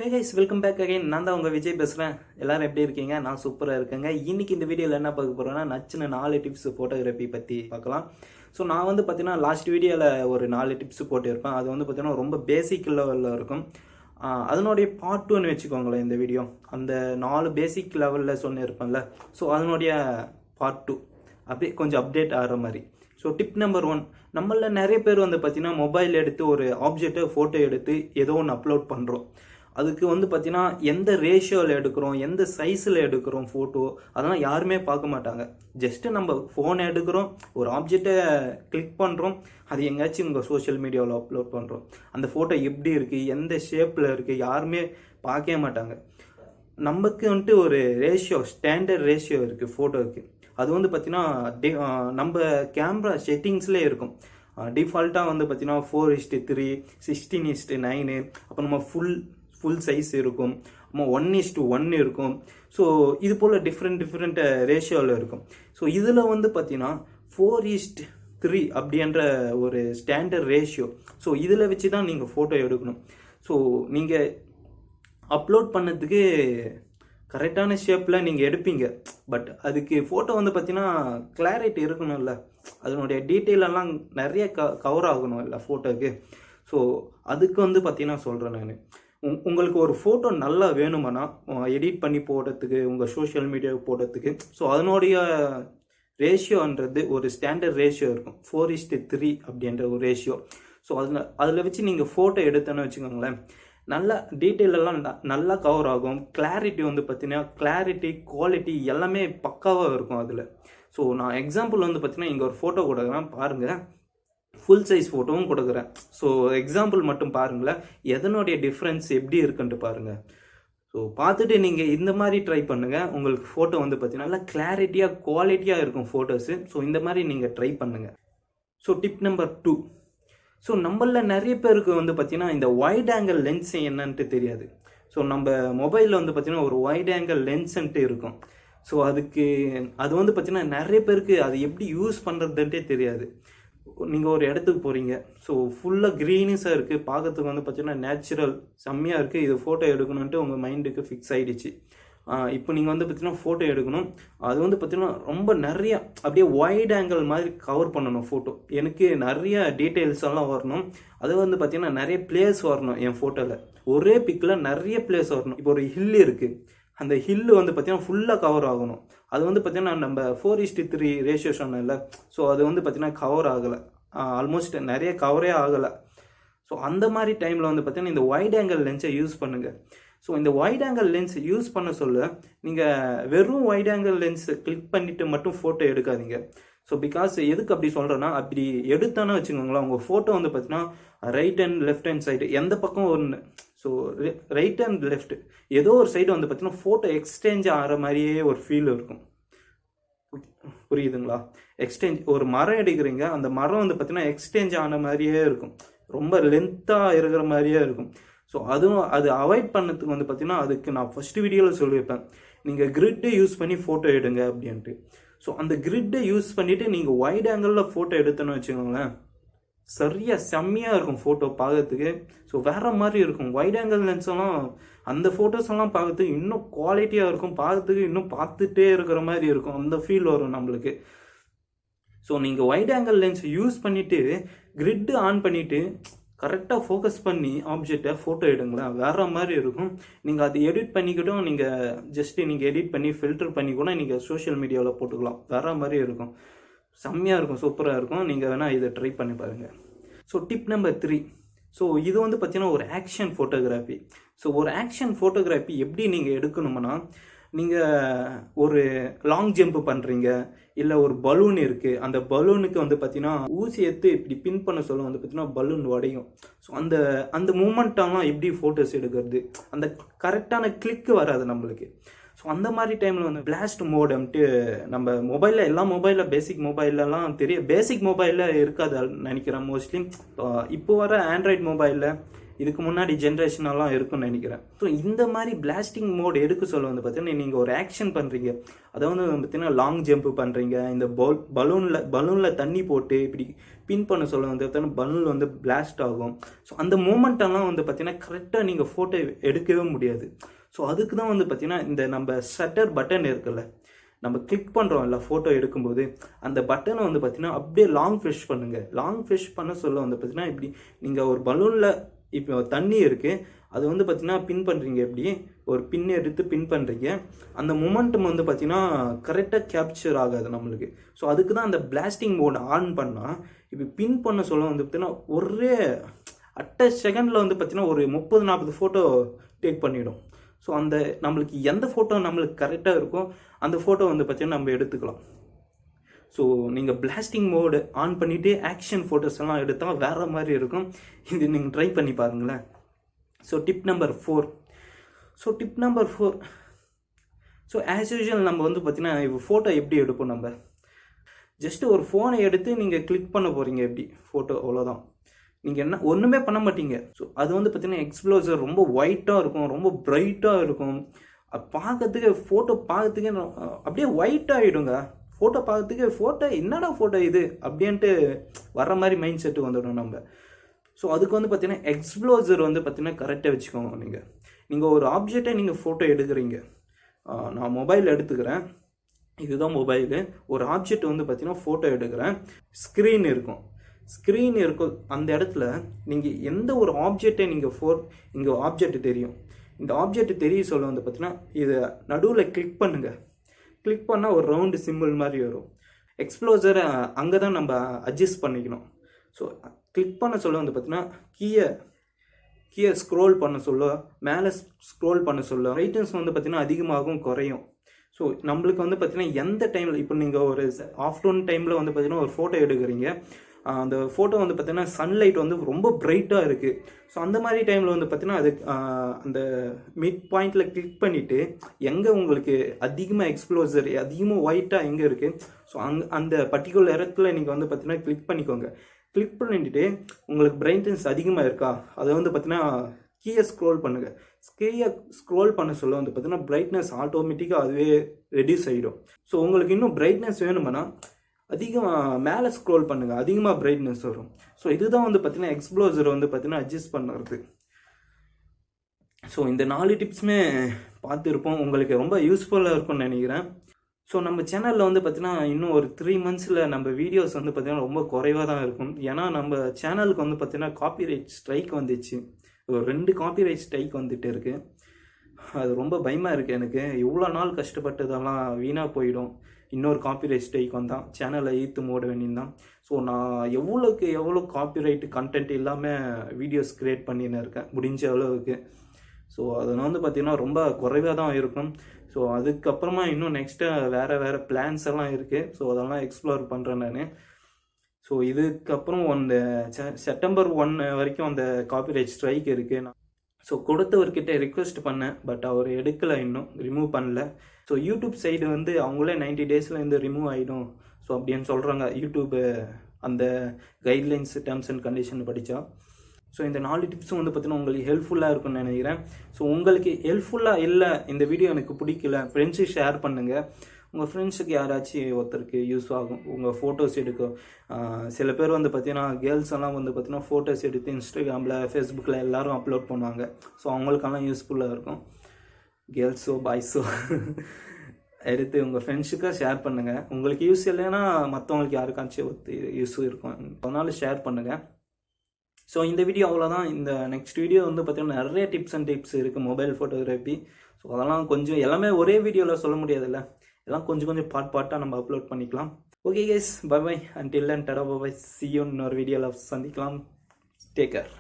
ஹே guys, welcome back again. நான் தான் உங்கள் விஜய் பேசுகிறேன். எல்லோரும் எப்படி இருக்கீங்க? நான் சூப்பராக இருக்கேங்க. இன்றைக்கி இந்த வீடியோவில் என்ன பார்க்க போகிறோன்னா, நச்சுன்னு 4 டிப்ஸ் ஃபோட்டோகிராஃபி பற்றி பார்க்கலாம். ஸோ நான் பார்த்தீங்கன்னா லாஸ்ட் வீடியோவில் ஒரு 4 டிப்ஸ் போட்டிருப்பேன். அது பார்த்தீங்கன்னா ரொம்ப பேசிக் லெவலில் இருக்கும். அதனுடைய பார்ட் 2ன்னு வச்சுக்கோங்களேன் இந்த வீடியோ. அந்த 4 பேசிக் லெவலில் சொன்னிருப்பேன்ல, ஸோ அதனுடைய பார்ட் 2 அப்படியே கொஞ்சம் அப்டேட் ஆகிற மாதிரி. ஸோ டிப் நம்பர் 1, நம்மள நிறைய பேர் பார்த்தீங்கன்னா மொபைல் எடுத்து ஒரு ஆப்ஜெக்டை ஃபோட்டோ எடுத்து ஏதோ ஒன்று அப்லோட் பண்ணுறோம். அதுக்கு பார்த்தீங்கன்னா எந்த ரேஷியோவில் எடுக்கிறோம், எந்த சைஸில் எடுக்கிறோம் ஃபோட்டோ, அதெல்லாம் யாருமே பார்க்க மாட்டாங்க. ஜஸ்ட்டு நம்ம ஃபோனை எடுக்கிறோம், ஒரு ஆப்ஜெக்டை கிளிக் பண்ணுறோம், அது எங்கேயாச்சும் உங்கள் சோஷியல் மீடியாவில் அப்லோட் பண்ணுறோம். அந்த ஃபோட்டோ எப்படி இருக்குது, எந்த ஷேப்பில் இருக்குது, யாருமே பார்க்கவே மாட்டாங்க. நமக்கு ஒரு ரேஷியோ, ஸ்டாண்டர்ட் ரேஷியோ இருக்குது ஃபோட்டோவுக்கு. அது பார்த்தீங்கன்னா நம்ம கேமரா செட்டிங்ஸ்லேயே இருக்கும். டிஃபால்ட்டாக பார்த்தீங்கன்னா 4:3, 16:9, அப்போ நம்ம ஃபுல் சைஸ் இருக்கும், 1:1 இருக்கும். ஸோ இது போல் டிஃப்ரெண்ட் ரேஷியோவில் இருக்கும். ஸோ இதில் பார்த்தீங்கன்னா 4:3 அப்படின்ற ஒரு ஸ்டாண்டர்ட் ரேஷியோ. ஸோ இதில் வச்சு தான் நீங்கள் ஃபோட்டோ எடுக்கணும். ஸோ நீங்கள் அப்லோட் பண்ணதுக்கு கரெக்டான ஷேப்பில் நீங்கள் எடுப்பீங்க. பட் அதுக்கு ஃபோட்டோ பார்த்தீங்கன்னா கிளாரிட்டி இருக்கணும்ல, அதனுடைய டீட்டெயிலெல்லாம் நிறைய கவர் ஆகணும் இல்லை ஃபோட்டோக்கு. ஸோ அதுக்கு பார்த்தீங்கன்னா சொல்கிறேன் நான். உங்களுக்கு ஒரு ஃபோட்டோ நல்லா வேணுமானா எடிட் பண்ணி போடுறதுக்கு, உங்கள் சோஷியல் மீடியாவுக்கு போடுறதுக்கு, ஸோ அதனுடைய ரேஷியோன்றது ஒரு ஸ்டாண்டர்ட் ரேஷியோ இருக்கும். 4:3 அப்படின்ற ஒரு ரேஷியோ. ஸோ அதில் வச்சு நீங்கள் ஃபோட்டோ எடுத்தோன்னு வச்சுக்கோங்களேன், நல்லா டீட்டெயிலெல்லாம் நல்லா கவர் ஆகும். கிளாரிட்டி பார்த்தீங்கன்னா கிளாரிட்டி, குவாலிட்டி எல்லாமே பக்காவாக இருக்கும் அதில். ஸோ நான் எக்ஸாம்பிள் பார்த்தீங்கன்னா இங்கே ஒரு ஃபோட்டோ கொடுக்குறேன் பாருங்கள், ஃபுல் சைஸ் ஃபோட்டோவும் கொடுக்குறேன். ஸோ எக்ஸாம்பிள் மட்டும் பாருங்களேன், எதனுடைய டிஃப்ரென்ஸ் எப்படி இருக்குன்ட்டு பாருங்கள். ஸோ பார்த்துட்டு நீங்கள் இந்த மாதிரி ட்ரை பண்ணுங்கள். உங்களுக்கு ஃபோட்டோ பார்த்தீங்கன்னா நல்லா கிளாரிட்டியாக, குவாலிட்டியாக இருக்கும் ஃபோட்டோஸு. ஸோ இந்த மாதிரி நீங்கள் ட்ரை பண்ணுங்கள். ஸோ டிப் நம்பர் 2, ஸோ நம்மளில் நிறைய பேருக்கு பார்த்தீங்கன்னா இந்த வைட் ஆங்கிள் லென்ஸ் என்னன்ட்டு தெரியாது. ஸோ நம்ம மொபைலில் பார்த்தீங்கன்னா ஒரு வைட் ஆங்கிள் லென்ஸ்ன்ட்டு இருக்கும். ஸோ அது பார்த்தீங்கன்னா நிறைய பேருக்கு அது எப்படி யூஸ் பண்ணுறதுன்ட்டே தெரியாது. நீங்கள் ஒரு இடத்துக்கு போகிறீங்க, ஸோ ஃபுல்லாக க்ரீனிஸாக இருக்குது, பார்க்கறதுக்கு பார்த்தீங்கன்னா நேச்சுரல் செம்மையாக இருக்குது, இது ஃபோட்டோ எடுக்கணுன்ட்டு உங்கள் மைண்டுக்கு ஃபிக்ஸ் ஆகிடுச்சு. இப்போ நீங்கள் பார்த்தீங்கன்னா ஃபோட்டோ எடுக்கணும். அது பார்த்தீங்கன்னா ரொம்ப நிறைய அப்படியே வைட் ஆங்கிள் மாதிரி கவர் பண்ணணும் ஃபோட்டோ. எனக்கு நிறைய டீட்டெயில்ஸ் எல்லாம் வரணும். அது பார்த்தீங்கன்னா நிறைய பிளேஸ் வரணும் என் ஃபோட்டோவில். ஒரே பிக்கில் நிறைய பிளேஸ் வரணும். இப்போ ஒரு ஹில் இருக்குது, அந்த ஹில்லு பார்த்தீங்கன்னா ஃபுல்லாக கவர் ஆகணும். அது பார்த்தீங்கன்னா நம்ம 4:3 ரேஷியோ சொன்னேன்ல, ஸோ அது பார்த்தீங்கன்னா கவர் ஆகலை, ஆல்மோஸ்ட் நிறைய கவரே ஆகலை. ஸோ அந்த மாதிரி டைமில் பார்த்தீங்கன்னா இந்த வைட் ஆங்கிள் லென்ஸை யூஸ் பண்ணுங்கள். ஸோ இந்த வைட் ஆங்கிள் லென்ஸ் யூஸ் பண்ண சொல்ல நீங்கள் வெறும் வைட் ஆங்கிள் லென்ஸை கிளிக் பண்ணிவிட்டு மட்டும் ஃபோட்டோ எடுக்காதீங்க. ஸோ பிகாஸ் எதுக்கு அப்படி சொல்கிறேன்னா, அப்படி எடுத்தானே வச்சுக்கோங்களேன், உங்கள் ஃபோட்டோ பார்த்தீங்கன்னா right and left hand side எந்த பக்கம் ஒன்று, ஸோ ரைட் அண்ட் லெஃப்ட் ஏதோ ஒரு சைடு பார்த்தீங்கன்னா ஃபோட்டோ எக்ஸ்சேஞ்ச் ஆகிற மாதிரியே ஒரு ஃபீல் இருக்கும். புரியுதுங்களா? எக்ஸ்சேஞ்ச், ஒரு மரம் எடுக்கிறீங்க, அந்த மரம் பார்த்தீங்கன்னா எக்ஸ்சேஞ்ச் ஆன மாதிரியே இருக்கும், ரொம்ப லென்த்தாக இருக்கிற மாதிரியே இருக்கும். ஸோ அது அவாய்ட் பண்ணதுக்கு பார்த்தீங்கன்னா அதுக்கு நான் ஃபஸ்ட்டு வீடியோவில் சொல்லியிருப்பேன், நீங்கள் கிரிட்டை யூஸ் பண்ணி ஃபோட்டோ எடுங்க அப்படின்ட்டு. ஸோ அந்த கிரிட்டை யூஸ் பண்ணிவிட்டு நீங்கள் வைட் ஆங்கிளில் ஃபோட்டோ எடுத்தோன்னு வச்சுக்கோங்களேன், சரியாக செம்மையாக இருக்கும் ஃபோட்டோ பார்க்கறதுக்கு. ஸோ வேறு மாதிரி இருக்கும். வைட் ஆங்கிள் லென்ஸ் எல்லாம் அந்த ஃபோட்டோஸ் எல்லாம் பார்க்கறதுக்கு இன்னும் குவாலிட்டியாக இருக்கும், பார்க்கறதுக்கு இன்னும் பார்த்துட்டே இருக்கிற மாதிரி இருக்கும், அந்த ஃபீல் வரும் நம்மளுக்கு. ஸோ நீங்கள் வைட் ஆங்கிள் லென்ஸ் யூஸ் பண்ணிவிட்டு கிரிட்டு ஆன் பண்ணிவிட்டு கரெக்டாக ஃபோக்கஸ் பண்ணி ஆப்ஜெக்டை ஃபோட்டோ எடுங்களேன், வேறு மாதிரி இருக்கும். நீங்கள் அதை எடிட் பண்ணிக்கிட்டும், நீங்கள் எடிட் பண்ணி ஃபில்டர் பண்ணி கூட நீங்கள் சோஷியல் மீடியாவில் போட்டுக்கலாம், வேறு மாதிரி இருக்கும், செம்மையாக இருக்கும், சூப்பராக இருக்கும். நீங்கள் வேணால் இதை ட்ரை பண்ணி பாருங்கள். ஸோ டிப் நம்பர் 3, ஸோ இது பார்த்தீங்கன்னா ஒரு ஆக்ஷன் ஃபோட்டோகிராஃபி. ஸோ ஒரு ஆக்ஷன் ஃபோட்டோகிராஃபி எப்படி நீங்கள் எடுக்கணும்னா, நீங்கள் ஒரு லாங் ஜம்ப் பண்ணுறீங்க, இல்லை ஒரு பலூன் இருக்குது, அந்த பலூனுக்கு பார்த்தீங்கன்னா ஊசி எடுத்து இப்படி பின் பண்ண சொல்ல பார்த்தீங்கன்னா பலூன் உடையும். ஸோ அந்த மூமெண்ட்டெல்லாம் எப்படி ஃபோட்டோஸ் எடுக்கிறது, அந்த கரெக்டான கிளிக்கு வராது நம்மளுக்கு. ஸோ அந்த மாதிரி டைமில் பிளாஸ்ட் மோடுன்ட்டு நம்ம மொபைலில், எல்லா மொபைலில் பேசிக் மொபைல்லலாம் பேசிக் மொபைலில் இருக்காது நினைக்கிறேன் மோஸ்ட்லி. இப்போ வர ஆண்ட்ராய்டு மொபைலில், இதுக்கு முன்னாடி ஜென்ரேஷனெல்லாம் இருக்குன்னு நினைக்கிறேன். ஸோ இந்த மாதிரி பிளாஸ்டிங் மோட் எடுக்க சொல்ல பார்த்தீங்கன்னா நீங்கள் ஒரு ஆக்ஷன் பண்ணுறீங்க, அதாவது பார்த்தீங்கன்னா லாங் ஜம்ப் பண்ணுறீங்க, இந்த பலூனில் தண்ணி போட்டு இப்படி பின் பண்ண சொல்ல வந்து பார்த்தீங்கன்னா பலூன் வந்து பிளாஸ்ட் ஆகும். ஸோ அந்த மூமெண்ட்டெல்லாம் வந்து பார்த்தீங்கன்னா கரெக்டாக நீங்கள் ஃபோட்டோ எடுக்கவே முடியாது. ஸோ அதுக்கு தான் வந்து பார்த்தீங்கன்னா இந்த நம்ம ஷட்டர் பட்டன் இருக்குல்ல, நம்ம கிளிக் பண்ணுறோம்ல ஃபோட்டோ எடுக்கும்போது, அந்த பட்டனை வந்து பார்த்தீங்கன்னா அப்படியே லாங் ஃப்ரெஷ் பண்ணுங்கள். லாங் ஃப்ரெஷ் பண்ண சொல்ல வந்து பார்த்தீங்கன்னா இப்படி நீங்கள் ஒரு பலூனில் இப்போ தண்ணி இருக்குது, அது வந்து பார்த்தீங்கன்னா பின் பண்ணுறீங்க, எப்படி ஒரு பின் எடுத்து பின் பண்ணுறீங்க, அந்த மொமெண்டம் வந்து பார்த்தீங்கன்னா கரெக்டாக கேப்சர் ஆகாது நம்மளுக்கு. ஸோ அதுக்கு தான் அந்த பிளாஸ்டிங் மோட் ஆன் பண்ணால் இப்போ பின் பண்ண சொல்ல வந்து பார்த்தீங்கன்னா ஒரே அட்ட செகண்டில் வந்து பார்த்தீங்கன்னா ஒரு 30-40 ஃபோட்டோ டேக் பண்ணிவிடும். ஸோ அந்த நம்மளுக்கு எந்த ஃபோட்டோ நம்மளுக்கு கரெக்டாக இருக்கோ அந்த ஃபோட்டோ வந்து பார்த்தீங்கன்னா நம்ம எடுத்துக்கலாம். ஸோ நீங்கள் பிளாஸ்டிங் மோடு ஆன் பண்ணிவிட்டு ஆக்ஷன் ஃபோட்டோஸ் எல்லாம் எடுத்தால் வேறு மாதிரி இருக்கும். இது நீங்கள் ட்ரை பண்ணி பாருங்களேன். So tip number 4. So as usual நம்ம வந்து பார்த்தீங்கன்னா இப்போ ஃபோட்டோ எப்படி எடுப்போம், நம்ம ஜஸ்ட்டு ஒரு ஃபோனை எடுத்து நீங்கள் கிளிக் பண்ண போகிறீங்க எப்படி ஃபோட்டோ, அவ்வளோதான். நீங்கள் என்ன ஒன்றுமே பண்ண மாட்டீங்க. ஸோ அது வந்து பார்த்தீங்கன்னா எக்ஸ்ப்ளோசர் ரொம்ப ஒயிட்டாக இருக்கும், ரொம்ப பிரைட்டாக இருக்கும். பார்க்கறதுக்கு ஃபோட்டோ பார்க்கறதுக்கே அப்படியே ஒயிட் ஆகிடுங்க. ஃபோட்டோ பார்க்கறதுக்கு ஃபோட்டோ என்னடா ஃபோட்டோ இது அப்படின்ட்டு வர்ற மாதிரி மைண்ட் செட்டு வந்துடும் நம்ம. ஸோ அதுக்கு வந்து பார்த்தீங்கன்னா எக்ஸ்ப்ளோசர் வந்து பார்த்தீங்கன்னா கரெக்டாக வச்சுக்கோங்க. நீங்கள் ஒரு ஆப்ஜெக்டை நீங்கள் ஃபோட்டோ எடுக்கிறீங்க. நான் மொபைல் எடுத்துக்கிறேன், இதுதான் மொபைலு. ஒரு ஆப்ஜெக்ட் வந்து பார்த்தீங்கன்னா ஃபோட்டோ எடுக்கிறேன், ஸ்க்ரீன் இருக்கும் அந்த இடத்துல நீங்கள் எந்த ஒரு ஆப்ஜெக்டை நீங்கள் இங்கே ஆப்ஜெக்ட் தெரியும், இந்த ஆப்ஜெக்ட் தெரிய சொல்ல வந்து பார்த்தீங்கன்னா இதை நடுவில் கிளிக் பண்ணுங்கள். கிளிக் பண்ணால் ஒரு ரவுண்டு சிம்பிள் மாதிரி வரும். எக்ஸ்ப்ளோசரை அங்கே தான் நம்ம அட்ஜஸ்ட் பண்ணிக்கணும். ஸோ கிளிக் பண்ண சொல்ல வந்து பார்த்தீங்கன்னா கீழே ஸ்க்ரோல் பண்ண சொல்ல, மேலே ஸ்க்ரோல் பண்ண சொல்ல ரைட்டன்ஸ் வந்து பார்த்தீங்கன்னா அதிகமாகவும் குறையும். ஸோ நம்மளுக்கு வந்து பார்த்தீங்கன்னா எந்த டைமில் இப்போ நீங்கள் ஒரு ஆஃப்டர்நூன் டைமில் வந்து பார்த்தீங்கன்னா ஒரு ஃபோட்டோ எடுக்கிறீங்க, அந்த ஃபோட்டோ வந்து பார்த்தீங்கன்னா சன்லைட் வந்து ரொம்ப பிரைட்டாக இருக்குது. ஸோ அந்த மாதிரி டைமில் வந்து பார்த்தீங்கன்னா அது அந்த மிட் பாயிண்டில் கிளிக் பண்ணிவிட்டு எங்கே உங்களுக்கு அதிகமாக எக்ஸ்ப்ளோசர் அதிகமாக ஒயிட்டாக எங்கே இருக்குது, ஸோ அந்த பர்டிகுலர் இடத்துல நீங்கள் வந்து பார்த்தீங்கன்னா கிளிக் பண்ணிக்கோங்க. கிளிக் பண்ணிட்டு உங்களுக்கு பிரைட்னஸ் அதிகமாக இருக்கா, அதை வந்து பார்த்தீங்கன்னா கீழே ஸ்க்ரோல் பண்ணுங்கள். ஸ்க்ரோல் பண்ண சொல்ல வந்து பார்த்தீங்கன்னா பிரைட்னஸ் ஆட்டோமேட்டிக்காக அதுவே ரெடியூஸ் ஆகிடும். ஸோ உங்களுக்கு இன்னும் பிரைட்னஸ் வேணுமானா அதிகமாக மேலே ஸ்க்ரோல் பண்ணுங்கள், அதிகமாக பிரைட்னஸ் வரும். ஸோ இதுதான் வந்து பார்த்தீங்கன்னா எக்ஸ்ப்ளோசர் வந்து பார்த்தீங்கன்னா அட்ஜஸ்ட் பண்ணுறது. ஸோ இந்த 4 டிப்ஸுமே பார்த்துருப்போம், உங்களுக்கு ரொம்ப யூஸ்ஃபுல்லாக இருக்கும்னு நினைக்கிறேன். ஸோ நம்ம சேனலில் வந்து பார்த்தீங்கன்னா இன்னும் ஒரு 3 monthஸில் நம்ம வீடியோஸ் வந்து பார்த்தீங்கன்னா ரொம்ப குறைவாக தான் இருக்கும். ஏன்னா நம்ம சேனலுக்கு வந்து பார்த்தீங்கன்னா காப்பிரைட் ஸ்ட்ரைக் வந்துச்சு, ஒரு 2 காப்பிரைட் ஸ்ட்ரைக் வந்துட்டு இருக்குது. அது ரொம்ப பயமாக இருக்குது எனக்கு. இவ்வளோ நாள் கஷ்டப்பட்டதெல்லாம் வீணாக போயிடும். இன்னொரு காப்பிரைட் ஸ்ட்ரைக் வந்தால் சேனலை ஈர்த்து மூட வேண்டியதான். ஸோ நான் எவ்வளோ காப்பிரைட் கண்டென்ட் இல்லாமல் வீடியோஸ் க்ரியேட் பண்ணின்னு இருக்கேன் முடிஞ்ச அளவுக்கு. ஸோ அதனால் வந்து பார்த்திங்கன்னா ரொம்ப குறைவாக தான் இருக்கும். ஸோ அதுக்கப்புறமா இன்னும் நெக்ஸ்ட்டு வேறு பிளான்ஸ் எல்லாம் இருக்குது. ஸோ அதெல்லாம் எக்ஸ்ப்ளோர் பண்ணுறேன் நான். ஸோ இதுக்கப்புறம் அந்த செப்டம்பர் 1 வரைக்கும் அந்த காப்பிரைட் ஸ்ட்ரைக் இருக்குது. ஸோ கொடுத்தவர்கிட்ட ரிக்வெஸ்ட் பண்ணேன், பட் அவர் எடுக்கலை, இன்னும் ரிமூவ் பண்ணல. ஸோ யூடியூப் சைடு வந்து அவங்களே 90 daysல இருந்து ரிமூவ் ஆகிடும் ஸோ அப்படின்னு சொல்கிறாங்க. யூடியூப்பு அந்த கைட்லைன்ஸ் டேர்ம்ஸ் அண்ட் கண்டிஷன் படித்தா. ஸோ இந்த 4 டிப்ஸும் வந்து பார்த்தீங்கன்னா உங்களுக்கு ஹெல்ப்ஃபுல்லாக இருக்கும்னு நினைக்கிறேன். ஸோ உங்களுக்கு ஹெல்ப்ஃபுல்லாக இல்லை, இந்த வீடியோ எனக்கு பிடிக்கல, ஃப்ரெண்ட்ஸுக்கு ஷேர் பண்ணுங்கள். உங்கள் ஃப்ரெண்ட்ஸுக்கு யாராச்சும் ஒருத்தருக்கு யூஸ் ஆகும் உங்கள் ஃபோட்டோஸ் எடுக்க. சில பேர் வந்து பார்த்தீங்கன்னா கேர்ள்ஸ் எல்லாம் வந்து பார்த்தீங்கன்னா ஃபோட்டோஸ் எடுத்து இன்ஸ்டாகிராமில் ஃபேஸ்புக்கில் எல்லோரும் அப்லோட் பண்ணுவாங்க. ஸோ அவங்களுக்கெல்லாம் யூஸ்ஃபுல்லாக இருக்கும். கேர்ள்ஸோ பாய்ஸோ எடுத்து உங்கள் ஃப்ரெண்ட்ஸுக்காக ஷேர் பண்ணுங்கள். உங்களுக்கு யூஸ் இல்லைன்னா மற்றவங்களுக்கு யாருக்காச்சும் யூஸ் இருக்கும், அதனால ஷேர் பண்ணுங்கள். ஸோ இந்த வீடியோ அவ்வளோதான். இந்த நெக்ஸ்ட் வீடியோ வந்து பார்த்தீங்கன்னா நிறைய டிப்ஸ் அண்ட் டிப்ஸ் இருக்குது மொபைல் ஃபோட்டோகிராஃபி. ஸோ அதெல்லாம் கொஞ்சம் எல்லாமே ஒரே வீடியோவில் சொல்ல முடியாதுல்ல, எல்லாம் கொஞ்சம் பார்ட்டாக நம்ம அப்லோட் பண்ணிக்கலாம். Okay guys, bye bye, until then tata bye bye, see you இன்னொரு வீடியோவில் சந்திக்கலாம். Take care.